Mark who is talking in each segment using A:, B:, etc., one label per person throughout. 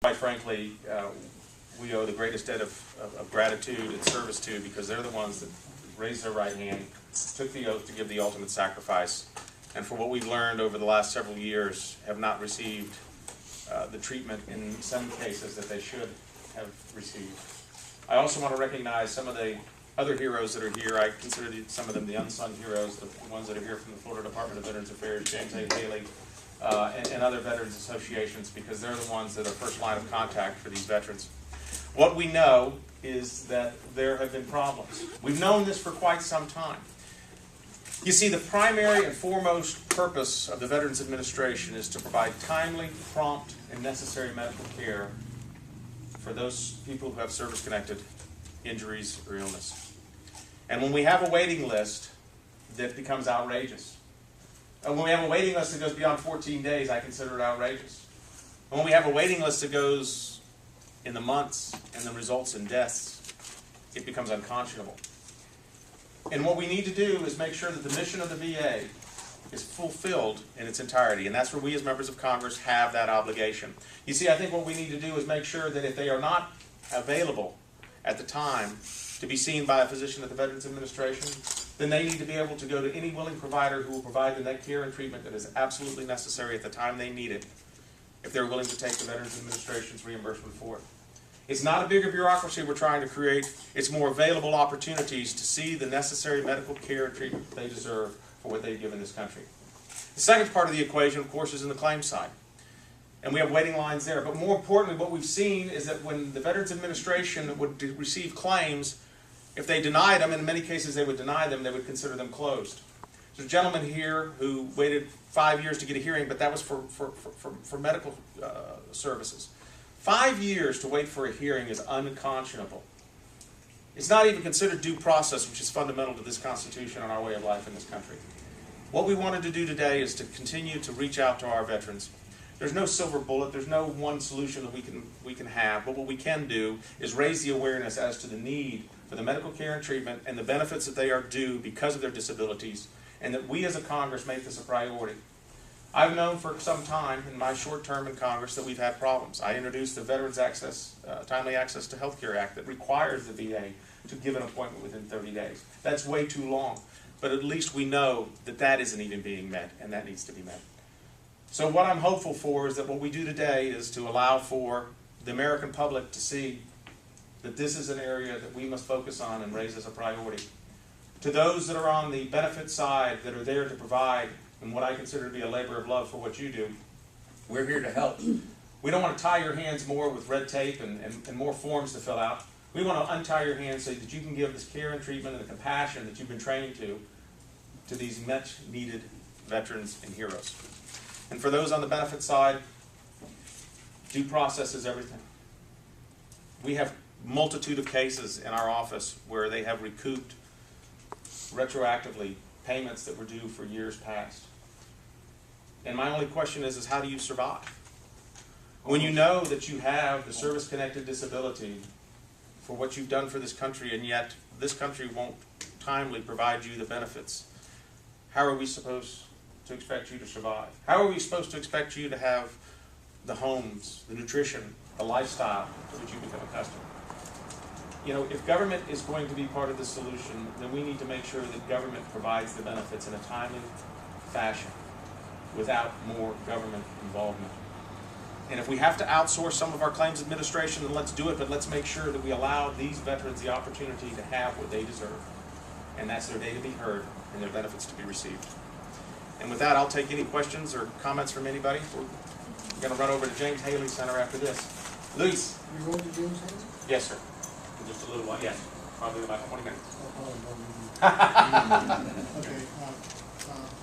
A: quite frankly, we owe the greatest debt of gratitude and service to, because they're the ones that raised their right hand, took the oath to give the ultimate sacrifice, and for what we've learned over the last several years, have not received the treatment in some cases that they should have received. I also want to recognize some of the other heroes that are here. I consider some of them the unsung heroes, the ones that are here from the Florida Department of Veterans Affairs, James A. Haley, and other veterans associations, because they're the ones that are first line of contact for these veterans. What we know is that there have been problems. We've known this for quite some time. You see, the primary and foremost purpose of the Veterans Administration is to provide timely, prompt, and necessary medical care for those people who have service-connected injuries or illness. And when we have a waiting list that becomes outrageous, and when we have a waiting list that goes beyond 14 days, I consider it outrageous. And when we have a waiting list that goes in the months and then results in deaths, it becomes unconscionable. And what we need to do is make sure that the mission of the VA is fulfilled in its entirety. And that's where we as members of Congress have that obligation. You see, I think what we need to do is make sure that if they are not available at the time to be seen by a physician at the Veterans Administration, then they need to be able to go to any willing provider who will provide them that care and treatment that is absolutely necessary at the time they need it, if they're willing to take the Veterans Administration's reimbursement for it. It's not a bigger bureaucracy we're trying to create. It's more available opportunities to see the necessary medical care and treatment they deserve for what they've given this country. The second part of the equation, of course, is in the claims side. And we have waiting lines there. But more importantly, what we've seen is that when the Veterans Administration would receive claims, if they denied them, and in many cases they would deny them, they would consider them closed. There's a gentleman here who waited 5 years to get a hearing, but that was for medical services. 5 years to wait for a hearing is unconscionable. It's not even considered due process, which is fundamental to this Constitution and our way of life in this country. What we wanted to do today is to continue to reach out to our veterans. There's no silver bullet. There's no one solution that we can have. But what we can do is raise the awareness as to the need for the medical care and treatment and the benefits that they are due because of their disabilities, and that we as a Congress make this a priority. I've known for some time in my short term in Congress that we've had problems. I introduced the Veterans Timely Access to Health Care Act that requires the VA to give an appointment within 30 days. That's way too long, but at least we know that that isn't even being met, and that needs to be met. So what I'm hopeful for is that what we do today is to allow for the American public to see that this is an area that we must focus on and raise as a priority. To those that are on the benefit side that are there to provide and what I consider to be a labor of love for what you do, we're here to help. We don't want to tie your hands more with red tape and more forms to fill out. We want to untie your hands so that you can give this care and treatment and the compassion that you've been trained to these much needed veterans and heroes. And for those on the benefit side, due process is everything. We have multitude of cases in our office where they have recouped retroactively payments that were due for years past. And my only question is how do you survive? When you know that you have the service-connected disability for what you've done for this country, and yet this country won't timely provide you the benefits, how are we supposed to expect you to survive? How are we supposed to expect you to have the homes, the nutrition, the lifestyle to which you become accustomed? You know, if government is going to be part of the solution, then we need to make sure that government provides the benefits in a timely fashion without more government involvement. And if we have to outsource some of our claims administration, then let's do it, but let's make sure that we allow these veterans the opportunity to have what they deserve. And that's their day to be heard and their benefits to be received. And with that, I'll take any questions or comments from anybody. We're going to run over to James Haley Center after this. Luis.
B: Are you going to James Haley?
A: Yes, sir. Just a little while, yes. Probably about 20 minutes.
B: Okay,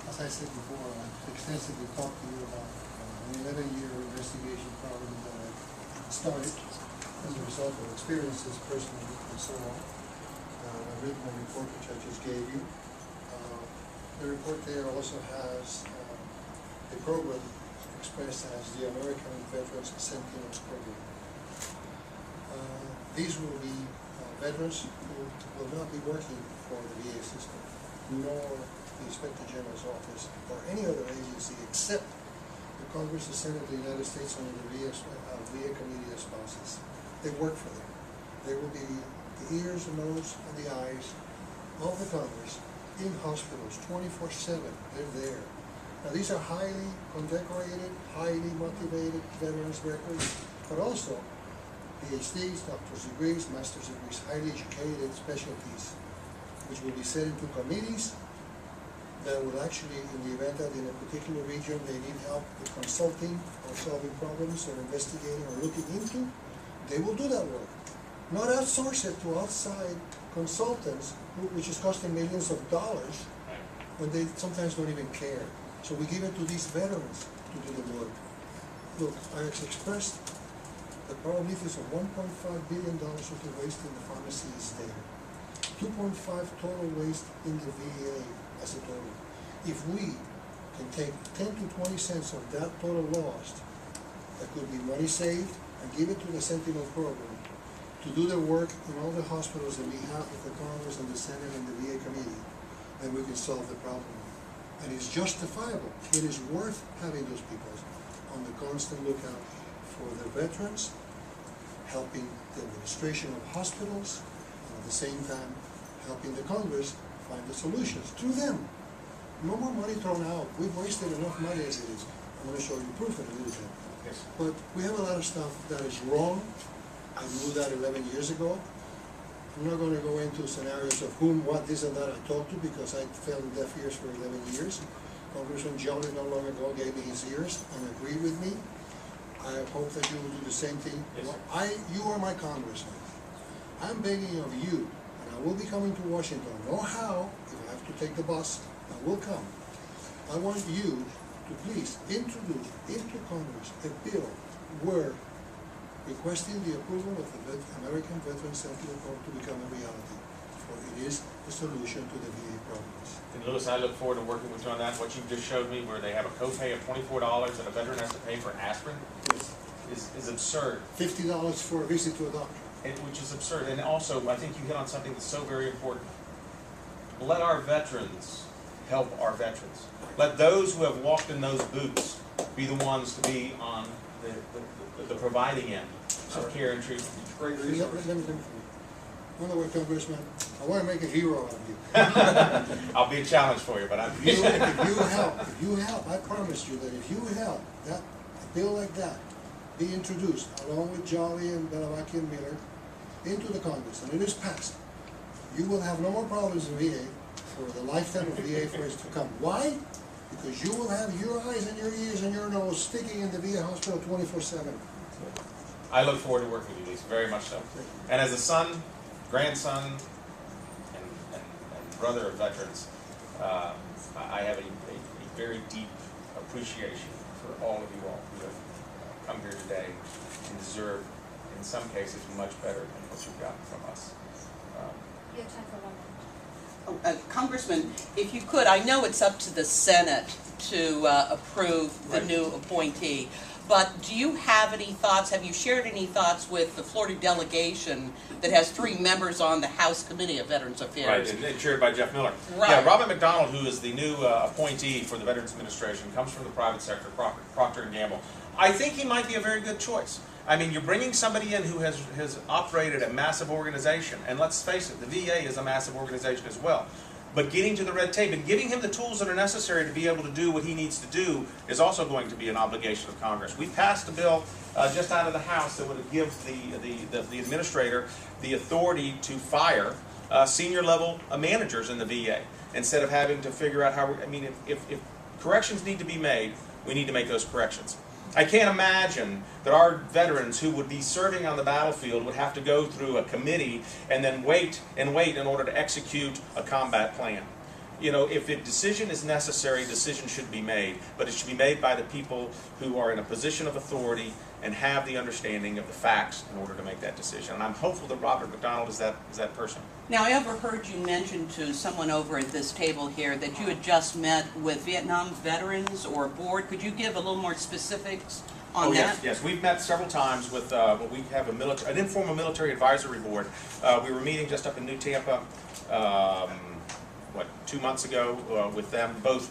B: as I said before, I extensively talked to you about an 11-year investigation problem that I started as a result of experiences personally and so on. I've written a report which I just gave you. The report there also has a program expressed as the American Veterans Sentinels Program. These will be veterans who will not be working for the VA system, nor the Inspector General's office, or any other agency except the Congress, the Senate, the United States, and the VA committee of spouses. They work for them. They will be the ears, the nose, and the eyes of the Congress in hospitals 24/7. They're there. Now, these are highly condecorated, highly motivated veterans records, but also PhDs, doctor's degrees, master's degrees, highly educated specialties, which will be set into committees that will actually, in the event that in a particular region they need help with consulting or solving problems or investigating or looking into, they will do that work. Not outsource it to outside consultants, which is costing millions of dollars, when they sometimes don't even care. So we give it to these veterans to do the work. Look, I expressed the probabilities of $1.5 billion worth of waste in the pharmacy is there. 2.5 total waste in the VA as a total. If we can take 10 to 20 cents of that total lost, that could be money saved, and give it to the Sentinel program to do their work in all the hospitals on behalf of the Congress and the Senate and the VA committee, then we can solve the problem. And it's justifiable. It is worth having those people on the constant lookout for the veterans, helping the administration of hospitals, and at the same time helping the Congress find the solutions through them. No more money thrown out. We've wasted enough money as it is. I'm going to show you proof in a little bit.
A: Yes.
B: But we have a lot of stuff that is wrong. I knew that 11 years ago. I'm not going to go into scenarios of whom, what, this and that I talked to, because I fell in deaf ears for 11 years. Congressman Jones not long ago gave me his ears and agreed with me. I hope that you will do the same thing.
A: Yes.
B: You are my congressman. I'm begging of you, and I will be coming to Washington. Know how, if I have to take the bus, I will come. I want you to please introduce into Congress a bill where requesting the approval of the American Veterans Sentinel Program to become a reality, for it is the solution to the VA problems.
A: And Louis, I look forward to working with you on that. What you just showed me, where they have a copay of $24 and a veteran has to pay for aspirin, is absurd.
B: $50 for a visit to a doctor.
A: Which is absurd. And also, I think you hit on something that's so very important. Let our veterans help our veterans. Let those who have walked in those boots be the ones to be on the providing end of care and treatment.
B: Great resource. Let me one of our congressmen, I want to make a hero out of you.
A: I'll be a challenge for you, but I'm.
B: If you help, I promise you that if you help, that a bill like that be introduced along with Jolly and Belavaki and Miller into the Congress, and it is passed, you will have no more problems in VA for the lifetime of VA for us to come. Why? Because you will have your eyes and your ears and your nose sticking in the VA hospital 24/7.
A: I look forward to working with you, Lisa, very much so. And as a son, grandson, and brother of veterans, I have a very deep appreciation for all of you all who have come here today and deserve, in some cases, much better than what you've gotten from us.
C: You have time for one more.
D: Congressman, if you could, I know it's up to the Senate to approve the new appointee, but do you have any thoughts, have you shared any thoughts with the Florida delegation that has 3 members on the House Committee of Veterans Affairs?
A: Right, and chaired by Jeff Miller.
D: Right.
A: Yeah, Robert McDonald, who is the new appointee for the Veterans Administration, comes from the private sector, Procter & Gamble. I think he might be a very good choice. I mean, you're bringing somebody in who has operated a massive organization, and let's face it, the VA is a massive organization as well. But getting to the red tape and giving him the tools that are necessary to be able to do what he needs to do is also going to be an obligation of Congress. We passed a bill just out of the House that would give the administrator the authority to fire senior level managers in the VA instead of having to figure out how. I mean, if corrections need to be made, we need to make those corrections. I can't imagine that our veterans who would be serving on the battlefield would have to go through a committee and then wait in order to execute a combat plan. You know, if a decision is necessary, a decision should be made, but it should be made by the people who are in a position of authority and have the understanding of the facts in order to make that decision. And I'm hopeful that Robert McDonald is that person.
D: Now, I overheard you mention to someone over at this table here that you had just met with Vietnam veterans or a board. Could you give a little more specifics on that?
A: Yes. We've met several times with what we have an informal military advisory board. We were meeting just up in New Tampa, 2 months ago with them, both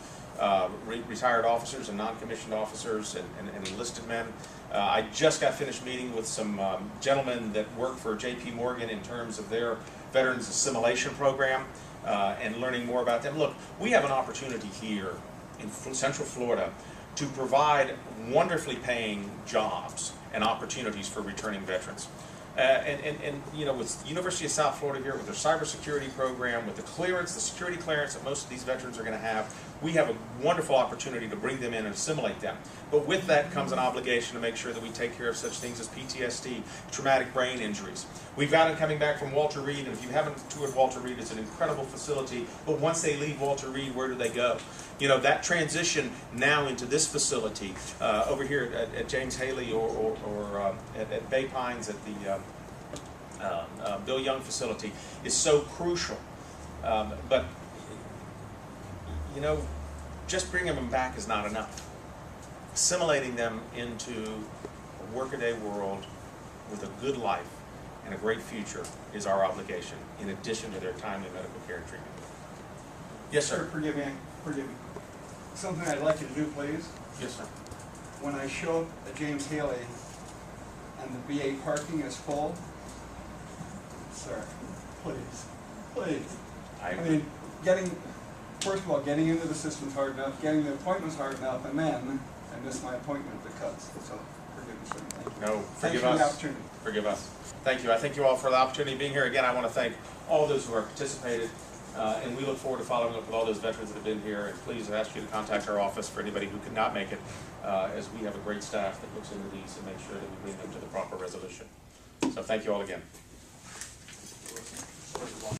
A: retired officers and non-commissioned officers and enlisted men. I just got finished meeting with some gentlemen that work for J.P. Morgan in terms of their Veterans Assimilation Program and learning more about them. Look, we have an opportunity here in Central Florida to provide wonderfully paying jobs and opportunities for returning veterans. And you know, with the University of South Florida here, with their cybersecurity program, with the clearance, the security clearance that most of these veterans are going to have, we have a wonderful opportunity to bring them in and assimilate them. But with that comes an obligation to make sure that we take care of such things as PTSD, traumatic brain injuries. We've got them coming back from Walter Reed, and if you haven't toured Walter Reed, it's an incredible facility, but once they leave Walter Reed, where do they go? You know, that transition now into this facility, over here at James Haley or at Bay Pines at the Bill Young facility is so crucial. But, you know, just bringing them back is not enough. Assimilating them into a workaday world with a good life and a great future is our obligation, in addition to their timely medical care and treatment. Yes, sir.
E: Forgive me. Something I'd like you to do, please.
A: Yes, sir.
E: When I show up at James Haley and the VA parking is full, sir, please. I mean, first of all, getting into the system's hard enough, getting the appointment's hard enough, and then I missed my appointment because, so forgive me, sir. Thank you.
A: No,
E: Thanks
A: forgive
E: for the
A: us.
E: opportunity.
A: Forgive us. Thank you. I thank you all for the opportunity of being here. Again, I want to thank all those who have participated, and we look forward to following up with all those veterans that have been here. And please, I ask you to contact our office for anybody who could not make it, as we have a great staff that looks into these and makes sure that we bring them to the proper resolution. So thank you all again.